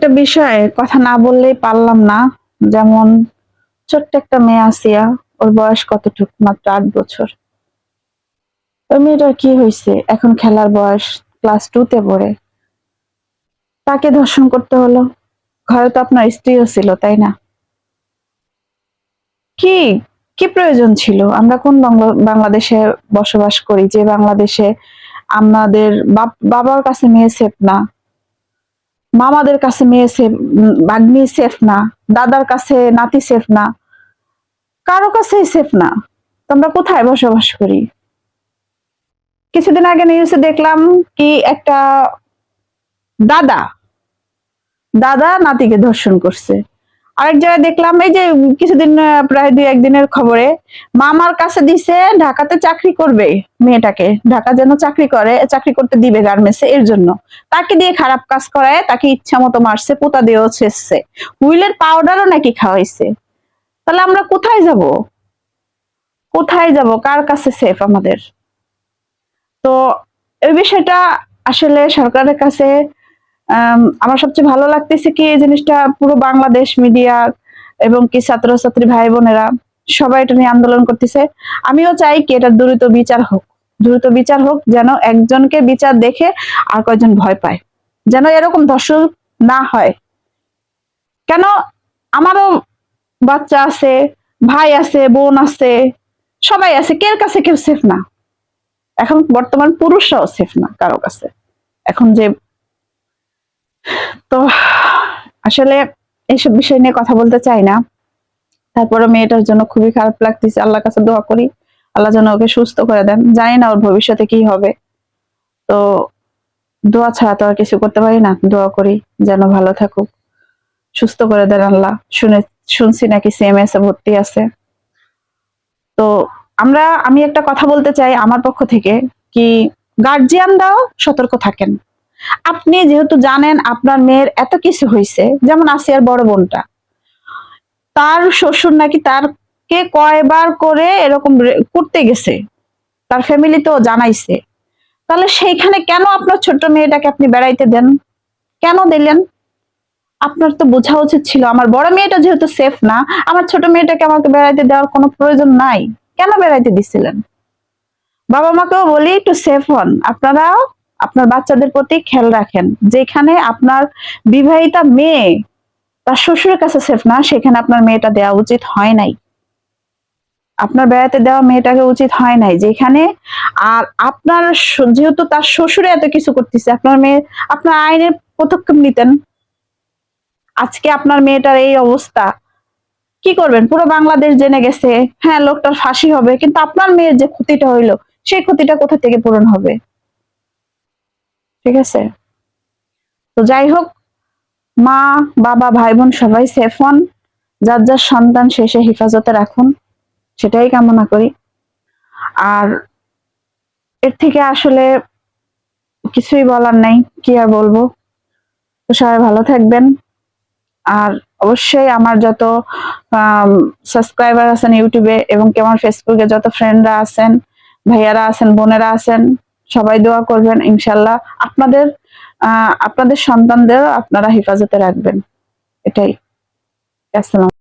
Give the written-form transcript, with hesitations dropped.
একটা বিষয়ে কথা না বললেই পারলাম না। যেমন ছোট্ট একটা মেয়ে আসিয়া, ওর বয়স কতটুকু? মাত্র 8 বছর। ওই মেয়েটার কি হয়েছে? এখন খেলার বয়স, ক্লাস 2 তে পড়ে। তাকে ধর্ষণ করতে হলো। ঘরে তো আপনার স্ত্রীও ছিল, তাই না? কি কি প্রয়োজন ছিল? আমরা কোন বাংলাদেশে বসবাস করি, যে বাংলাদেশে আমাদের বাবার কাছে মেয়ে সেফ না, মামাদের কাছে মেয়ে সেফ, ভাগ্নি সেফ না, দাদার কাছে নাতি সেফ না, কারো কাছেই সেফ না। তো আমরা কোথায় বসবাস করি? কিছুদিন আগে নিউজে দেখলাম কি একটা দাদা দাদা নাতিকে ধর্ষণ করছে। আরেক জায়গায় দেখলাম, এই যে কিছুদিন প্রায় 2-1 দিনের খবরে, মামার কাছে দিছে ঢাকাতে চাকরি করবে মেয়েটাকে, ঢাকা যেন চাকরি করতে দিবে গার্মেন্টসে, এর জন্য তাকে দিয়ে খারাপ কাজ করায়, তাকে ইচ্ছা মতো মারছে, পোতা দিয়েও ছেড়ছে, হুইলের পাউডারও নাকি খাওয়াইছে। তাহলে আমরা কোথায় যাব? কোথায় যাব? কার কাছে সেফ আমাদের? তো এই বিষয়টা আসলে সরকারের কাছে আমার সবচেয়ে ভালো লাগতেছে কি, এই জিনিসটা পুরো বাংলাদেশ মিডিয়া এবং কি ছাত্রছাত্রী ভাই বোনেরা সবাই এটা নিয়ে আন্দোলন করতেছে। আমিও চাই কি এটা দ্রুত বিচার হোক, দ্রুত বিচার হোক, যেন একজনকে বিচার দেখে আর কয়েকজন ভয় পায়, যেন এরকম ধর্ষণ না হয়। কেন? আমারও বাচ্চা আছে, ভাই আছে, বোন আছে, সবাই আছে, কের কাছে কেউ সেফ না। এখন বর্তমান পুরুষরাও সেফ না কারো কাছে। এখন যে, তো আসলে এইসব বিষয় নিয়ে কথা বলতে চাই না। তারপরে মেয়েটার জন্য খুবই খারাপ লাগতেছে। আল্লাহর কাছে দোয়া করি আল্লাহ যেন ওকে সুস্থ করে দেন। জানি না ওর ভবিষ্যতে কি হবে। তো দোয়া ছাড়া তো আর কিছু করতে পারি না। দোয়া করি যেন ভালো থাকুক, সুস্থ করে দেন আল্লাহ। শুনছি নাকি সিএমএস এ ভর্তি আছে। তো আমি একটা কথা বলতে চাই আমার পক্ষ থেকে, কি গার্জিয়ানরাও সতর্ক থাকেন। আপনি যেহেতু জানেন আপনার মেয়ের এত কিছু হয়েছে, যেমন আসিয়ার বড় বোনটা, তার শ্বশুর নাকি তারকে কয়বার করে এরকম করতে গেছে, তার ফ্যামিলি তো জানাইছে। তাহলে সেইখানে কেন আপনার ছোট্ট মেয়েটাকে আপনি বেড়াইতে দেন? কেন দিলেন? আপনার তো বোঝা উচিত ছিল আমার বড় মেয়েটা যেহেতু সেফ না, আমার ছোট মেয়েটাকে আমাকে বেড়াইতে দেওয়ার কোনো প্রয়োজন নাই। কেন বেড়াইতে দিছিলেন? বাবা মাকেও বলি একটু সেফ হন আপনারাও, আপনার বাচ্চাদের প্রতি খেয়াল রাখেন। যেখানে আপনার বিবাহিতা মেয়ে তার শ্বশুরের কাছে সেফ না, সেখানে আপনার মেয়েটা দেওয়া উচিত হয় নাই। আপনার বেড়াতে দেওয়া মেয়েটাকে উচিত হয় নাই যেখানে। আর আপনার যেহেতু তার শ্বশুরে এত কিছু করতেছে, আপনার মেয়ে, আপনার আইনের পদক্ষেপ নিতেন। আজকে আপনার মেয়েটার এই অবস্থা, কি করবেন? পুরো বাংলাদেশ জেনে গেছে, হ্যাঁ লোকটার ফাঁসি হবে, কিন্তু আপনার মেয়ের যে ক্ষতিটা হইলো, সেই ক্ষতিটা কোথা থেকে পূরণ হবে? ঠিক আছে? তো যাই হোক, মা, বাবা, ভাই বোন সবাই সেফ হন, যার যার সন্তান শেষে হেফাজতে রাখুন, সেটাই কামনা করি। আর এর থেকে আসলে কিছুই বলার নাই, কি আর বলবো। তো সবাই ভালো থাকবেন। আর অবশ্যই আমার যত সাবস্ক্রাইবার আছেন ইউটিউবে এবং কি আমার ফেসবুকে যত ফ্রেন্ডরা আছেন, ভাইয়ারা আছেন, বোনেরা আছেন, সবাই দোয়া করবেন ইনশাল্লাহ। আপনাদের সন্তানদের আপনারা হেফাজতে রাখবেন, এটাই। আসসালাম।